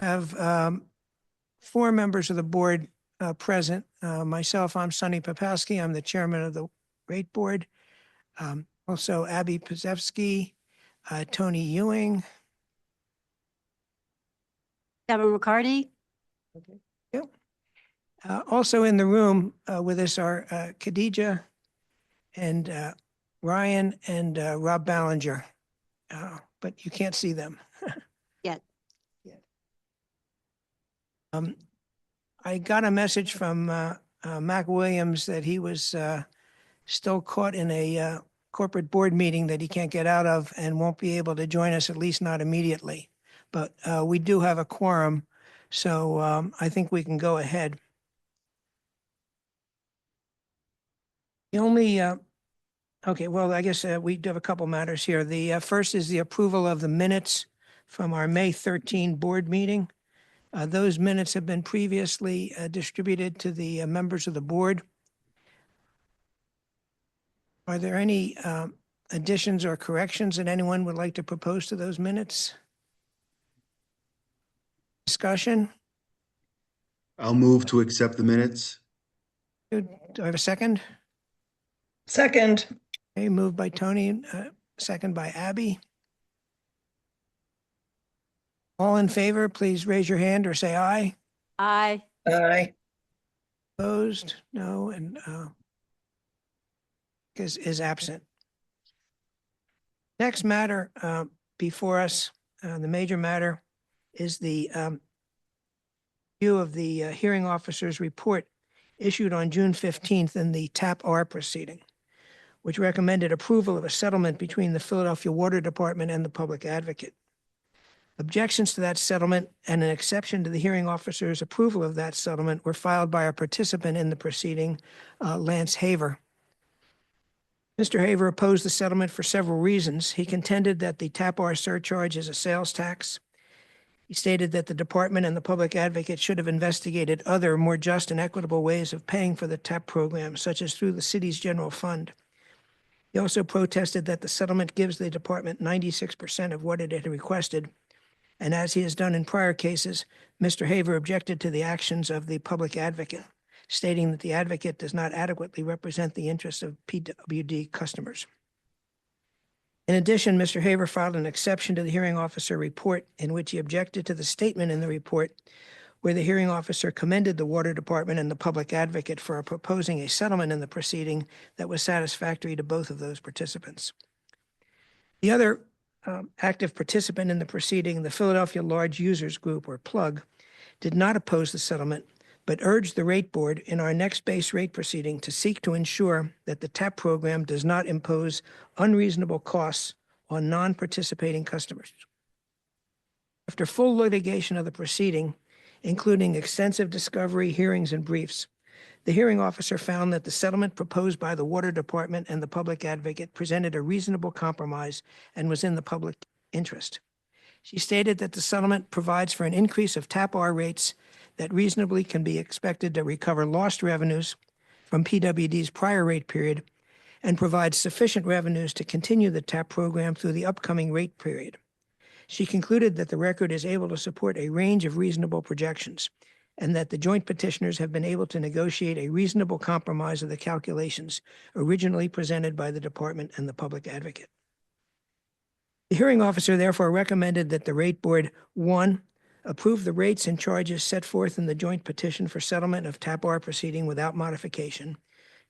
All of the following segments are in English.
have four members of the board present. Myself, I'm Sonny Popowski. I'm the chairman of the rate board. Also Abby Pazewski, Tony Ewing. Deborah McCarty. Okay. Yep. Also in the room with us are Khadija and Ryan and Rob Ballinger, but you can't see them Yet. I got a message from Mac Williams that he was still caught in a corporate board meeting that he can't get out of and won't be able to join us, at least not immediately. But we do have a quorum, so I think we can go ahead. The only, okay, well, I guess we do have a couple matters here. The first is the approval of the minutes from our May 13 board meeting. Those minutes have been previously distributed to the members of the board. Are there any additions or corrections that anyone would like to propose to those minutes? Discussion? I'll move to accept the minutes. Do I have a second? Second. Okay, moved by Tony, second by Abby. All in favor, please raise your hand or say aye. Aye. Aye. Opposed? No, and is absent. Next matter before us, the major matter is the view of the hearing officer's report issued on June 15th in the TAP-R proceeding, which recommended approval of a settlement between the Philadelphia Water Department and the Public Advocate. Objections to that settlement and an exception to the hearing officer's approval of that settlement were filed by a participant in the proceeding, Lance Haver. Mr. Haver opposed the settlement for several reasons. He contended that the TAP-R surcharge is a sales tax. He stated that the department and the Public Advocate should have investigated other, more just and equitable ways of paying for the TAP program, such as through the city's general fund. He also protested that the settlement gives the department 96% of what it had requested. And as he has done in prior cases, Mr. Haver objected to the actions of the Public Advocate, stating that the advocate does not adequately represent the interests of PWD customers. In addition, Mr. Haver filed an exception to the hearing officer report in which he objected to the statement in the report where the hearing officer commended the Water Department and the Public Advocate for proposing a settlement in the proceeding that was satisfactory to both of those participants. The other active participant in the proceeding, the Philadelphia Large Users Group, or PLUG, did not oppose the settlement, but urged the rate board in our next base rate proceeding to seek to ensure that the TAP program does not impose unreasonable costs on non-participating customers. After full litigation of the proceeding, including extensive discovery, hearings, and briefs, the hearing officer found that the settlement proposed by the Water Department and the Public Advocate presented a reasonable compromise and was in the public interest. She stated that the settlement provides for an increase of TAP-R rates that reasonably can be expected to recover lost revenues from PWD's prior rate period and provides sufficient revenues to continue the TAP program through the upcoming rate period. She concluded that the record is able to support a range of reasonable projections and that the joint petitioners have been able to negotiate a reasonable compromise of the calculations originally presented by the department and the Public Advocate. The hearing officer therefore recommended that the rate board, 1, approve the rates and charges set forth in the joint petition for settlement of TAP-R proceeding without modification.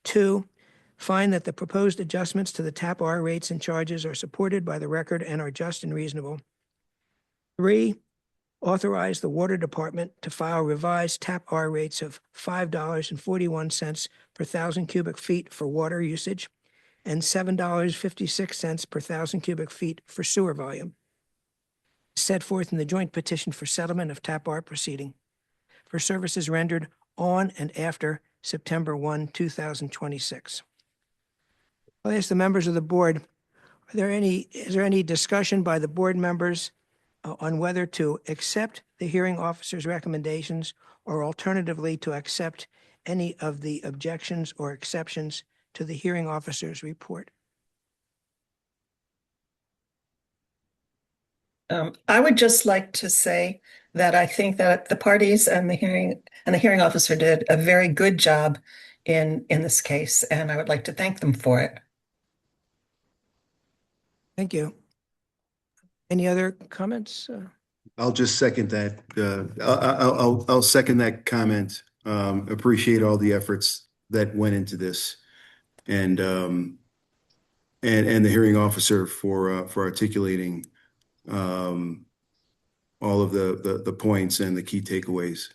2, find that the proposed adjustments to the TAP-R rates and charges are supported by the record and are just and reasonable. 3, authorize the Water Department to file revised TAP-R rates of $5.41 per 1,000 cubic feet for water usage and $7.56 per 1,000 cubic feet for sewer volume, set forth in the joint petition for settlement of TAP-R proceeding for services rendered on and after September 1, 2026. I'll ask the members of the board, is there any discussion by the board members on whether to accept the hearing officer's recommendations or alternatively to accept any of the objections or exceptions to the hearing officer's report? I would just like to say that I think that the parties and the hearing officer did a very good job in this case, and I would like to thank them for it. Thank you. Any other comments? I'll just second that. I'll second that comment. Appreciate all the efforts that went into this, and the hearing officer for articulating all of the points and the key takeaways.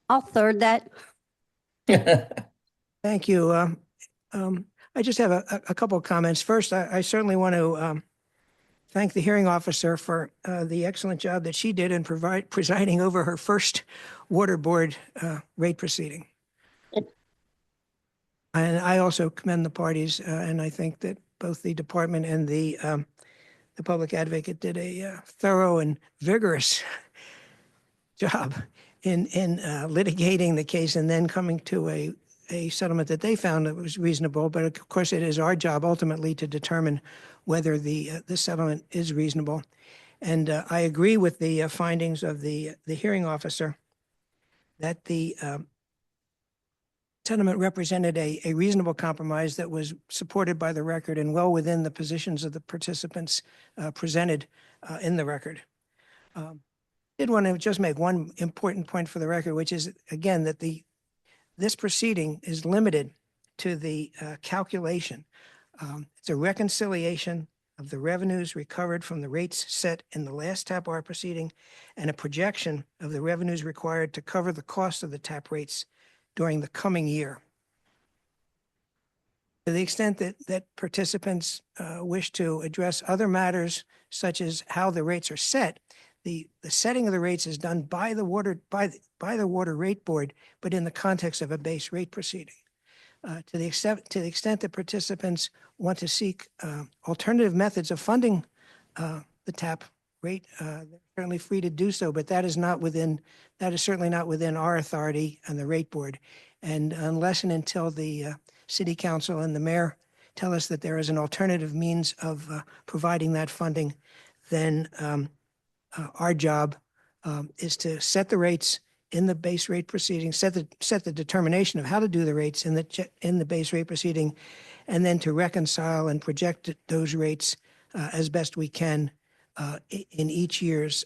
I'll third that. Thank you. I just have a couple of comments. First, I certainly want to thank the hearing officer for the excellent job that she did in presiding over her first water board rate proceeding. And I also commend the parties, and I think that both the department and the public advocate did a thorough and vigorous job in litigating the case and then coming to a settlement that they found that was reasonable. But of course, it is our job ultimately to determine whether the settlement is reasonable. And I agree with the findings of the hearing officer that the settlement represented a reasonable compromise that was supported by the record and well within the positions of the participants presented in the record. Did want to just make one important point for the record, which is, again, that this proceeding is limited to the calculation. It's a reconciliation of the revenues recovered from the rates set in the last TAP-R proceeding and a projection of the revenues required to cover the cost of the TAP rates during the coming year. To the extent that participants wish to address other matters, such as how the rates are set, the setting of the rates is done by the water rate board, but in the context of a base rate proceeding. To the extent that participants want to seek alternative methods of funding the TAP rate, they're certainly free to do so, but that is certainly not within our authority and the rate board. And unless and until the city council and the mayor tell us that there is an alternative means of providing that funding, then our job is to set the rates in the base rate proceeding, set the determination of how to do the rates in the base rate proceeding, and then to reconcile and project those rates as best we can in each year's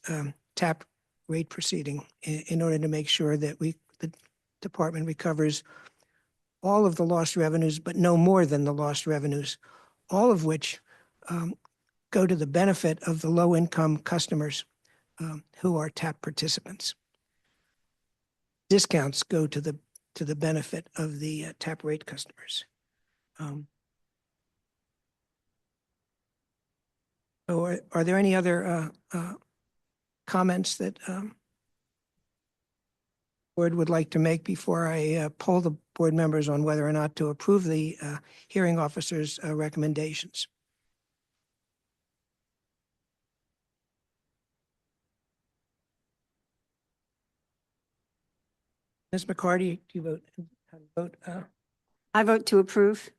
TAP rate proceeding in order to make sure that the department recovers all of the lost revenues, but no more than the lost revenues, all of which go to the benefit of the low-income customers who are TAP participants. Discounts go to the benefit of the TAP rate customers. So are there any other comments that board would like to make before I poll the board members on whether or not to approve the hearing officer's recommendations? Ms. McCarty, do you vote? How do you vote? I vote to approve.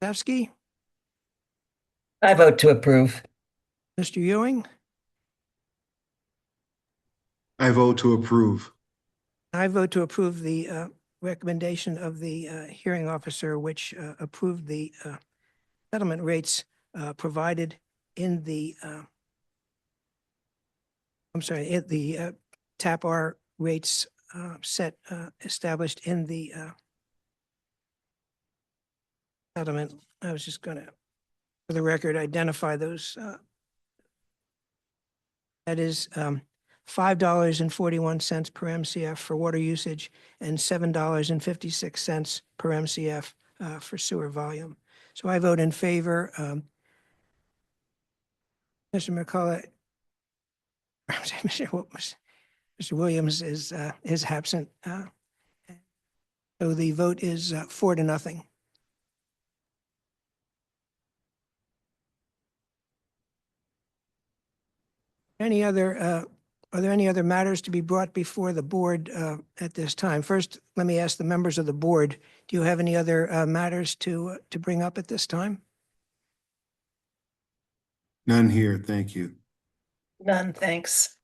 Stafsky, I vote to approve. Mr. Ewing, I vote to approve. I vote to approve the recommendation of the hearing officer, which approved the settlement rates provided in the the TAP-R rates established in the settlement. I was just going to, for the record, identify those. That is $5.41 per MCF for water usage and $7.56 per MCF for sewer volume. So I vote in favor. Mr. McCullough, Mr. Williams is absent. So the vote is 4-0. Are there any other matters to be brought before the board at this time? First, let me ask the members of the board, do you have any other matters to bring up at this time? None here. Thank you. None, thanks.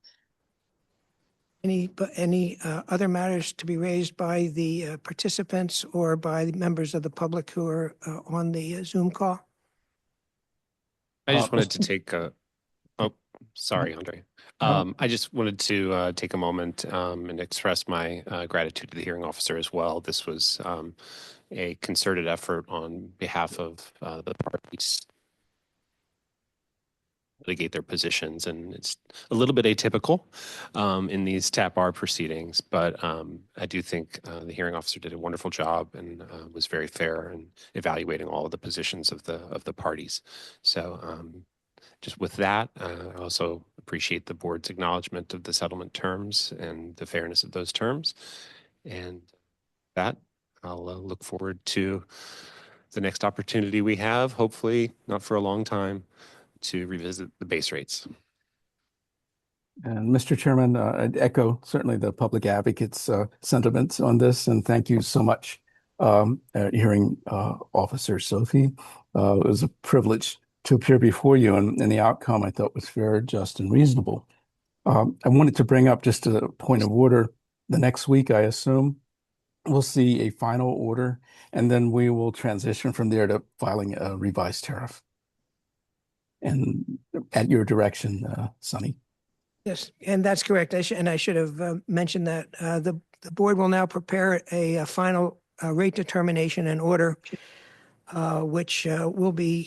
Any other matters to be raised by the participants or by the members of the public who are on the Zoom call? I just wanted Mr. to take a, oh, sorry, Andre. No. I just wanted to take a moment and express my gratitude to the hearing officer as well. This was a concerted effort on behalf of the parties to litigate their positions, and it's a little bit atypical in these TAP-R proceedings, but I do think the hearing officer did a wonderful job and was very fair in evaluating all of the positions of the parties. So just with that, I also appreciate the board's acknowledgement of the settlement terms and the fairness of those terms. And that, I'll look forward to the next opportunity we have, hopefully not for a long time, to revisit the base rates. And Mr. Chairman, I'd echo certainly the public advocate's sentiments on this, and thank you so much, hearing Officer Sophie. It was a privilege to appear before you, and the outcome I thought was fair, just, and reasonable. I wanted to bring up just a point of order. The next week, I assume, we'll see a final order, and then we will transition from there to filing a revised tariff. And at your direction, Sonny. Yes, and that's correct. I should have mentioned that the board will now prepare a final rate determination and order, which the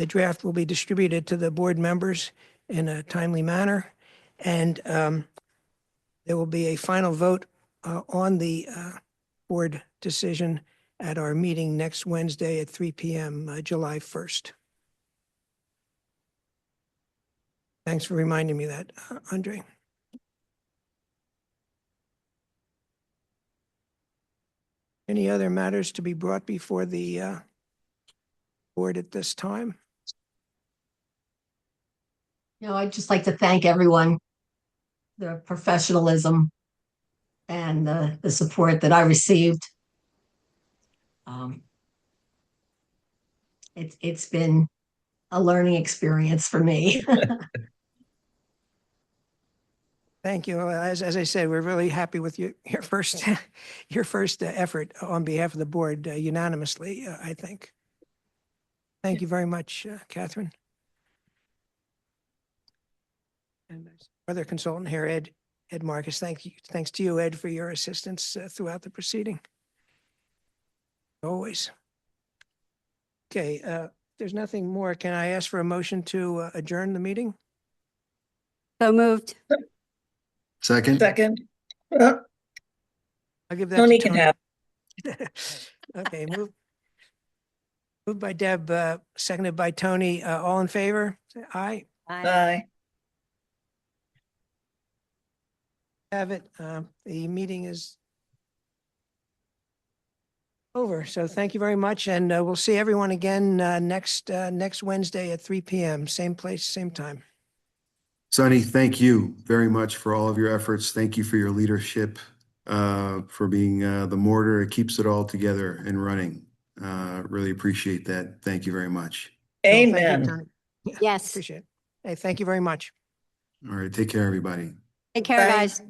draft will be distributed to the board members in a timely manner. And there will be a final vote on the board decision at our meeting next Wednesday at 3 p.m., July 1st. Thanks for reminding me of that, Andre. Any other matters to be brought before the board at this time? I'd just like to thank everyone, their professionalism and the support that I received. It's been a learning experience for me. Thank you. As I said, we're really happy with your first effort on behalf of the board unanimously, I think. Thank you very much, Catherine. And other consultant here, Ed Marcus. Thanks to you, Ed, for your assistance throughout the proceeding. Always. Okay, there's nothing more. Can I ask for a motion to adjourn the meeting? So moved. Second? Second. I'll give that to Tony can Tony. have. Okay, moved by Deb, seconded by Tony. All in favor? Say aye. Aye. Have it. The meeting is over. So thank you very much. And we'll see everyone again next Wednesday at 3 p.m. Same place, same time. Sonny, thank you very much for all of your efforts. Thank you for your leadership, for being the mortar. It keeps it all together and running. Really appreciate that. Thank you very much. No, thank you, Amen. Tony. Yeah, Yes. appreciate it. Hey, thank you very much. All right, take care, everybody. Take care, Bye. guys.